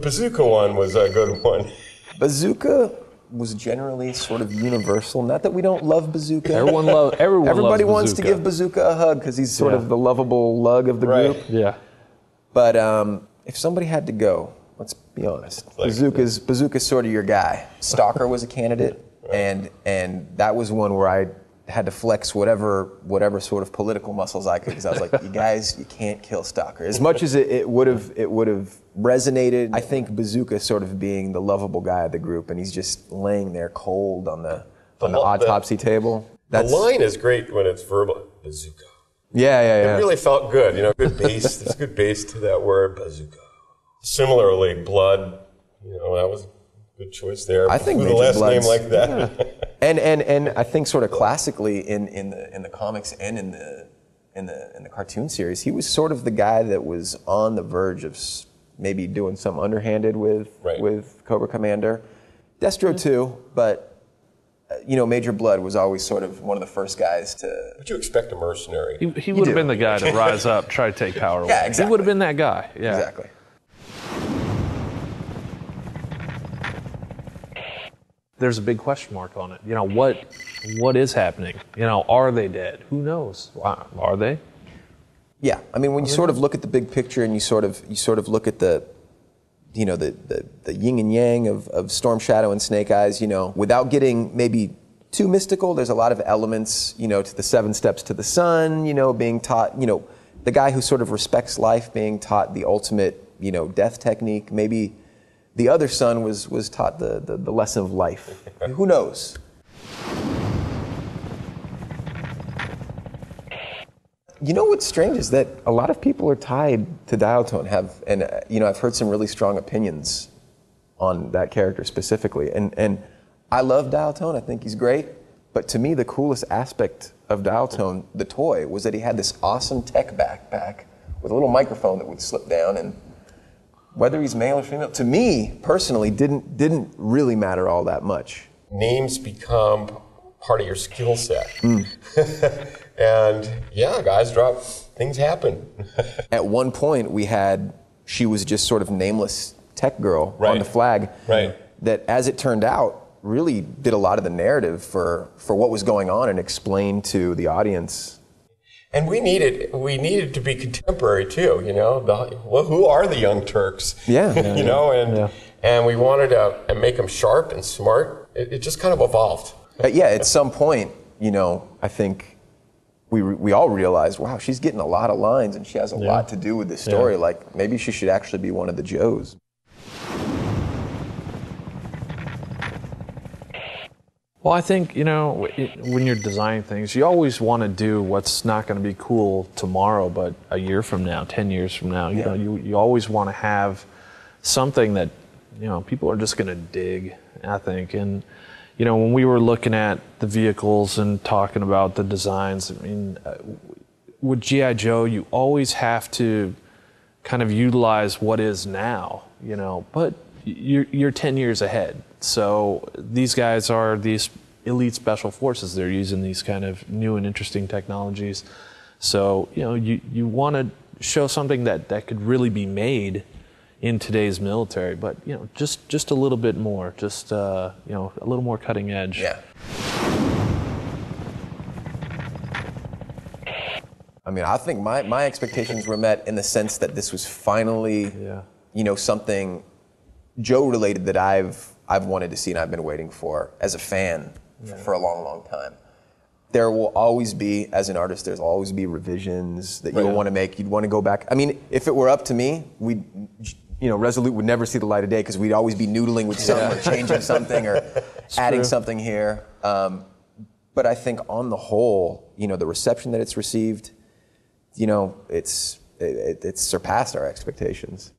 bazooka one was a good one. Bazooka was generally sort of universal. Not that we don't love Bazooka. Everybody wants to give Bazooka a hug because he's sort of the lovable lug of the group. Yeah. But if somebody had to go, let's be honest, Bazooka's sort of your guy. Stalker was a candidate, and that was one where I had to flex whatever sort of political muscles I could, because I was like, you guys, you can't kill Stalker. As much as it would have resonated, I think Bazooka sort of being the lovable guy of the group, and he's just laying there cold on the autopsy table. The line is great when it's verbal. Bazooka. Yeah. It really felt good. Good bass. There's good bass to that word, bazooka. Similarly, Blood. That was a good choice there. I think the last name like that. Yeah. And I think sort of classically in the comics and in the cartoon series, he was sort of the guy that was on the verge of maybe doing something underhanded with Cobra Commander. Destro too, but Major Blood was always sort of one of the first guys to... Would you expect a mercenary? He would have been the guy to rise up, try to take power away. Yeah, exactly. He would have been that guy. Yeah. Exactly. There's a big question mark on it. What is happening? Are they dead? Who knows? Are they? Yeah, I mean, when you sort of look at the big picture and you sort of look at the yin and yang of Storm Shadow and Snake Eyes, without getting maybe too mystical, there's a lot of elements, to the 7 steps to the sun, being taught, the guy who sort of respects life being taught the ultimate, death technique. Maybe the other son was taught the lesson of life. Who knows? What's strange is that a lot of people are tied to Dialtone, I've heard some really strong opinions on that character specifically. And I love Dialtone, I think he's great, but to me the coolest aspect of Dialtone, the toy, was that he had this awesome tech backpack with a little microphone that would slip down, and whether he's male or female, to me personally didn't really matter all that much. Names become part of your skill set. And guys drop, things happen. At one point she was just sort of nameless tech girl on the flag. Right. That, as it turned out, really did a lot of the narrative for what was going on and explained to the audience. And we needed to be contemporary too, who are the Young Turks? Yeah. And we wanted to make them sharp and smart. It just kind of evolved. At some point, I think we all realized, wow, she's getting a lot of lines and she has a lot to do with this story. Like, maybe she should actually be one of the Joes. Well, I think, when you're designing things, you always want to do what's not going to be cool tomorrow, but a year from now, 10 years from now. You always want to have something that, people are just going to dig, I think. And, when we were looking at the vehicles and talking about the designs, with G.I. Joe, you always have to kind of utilize what is now, but you're 10 years ahead. So these guys are these elite special forces. They're using these kind of new and interesting technologies. So, you want to show something that could really be made in today's military, but, just a little bit more, just, a little more cutting edge. Yeah. I mean, I think my expectations were met in the sense that this was finally, something Joe-related that I've wanted to see and I've been waiting for as a fan for a long, long time. There will always be, as an artist, there's always be revisions that you'll want to make. You'd want to go back. I mean, if it were up to me, Resolute would never see the light of day because we'd always be noodling with something or changing something or adding something here. But I think on the whole, the reception that it's received, it's surpassed our expectations.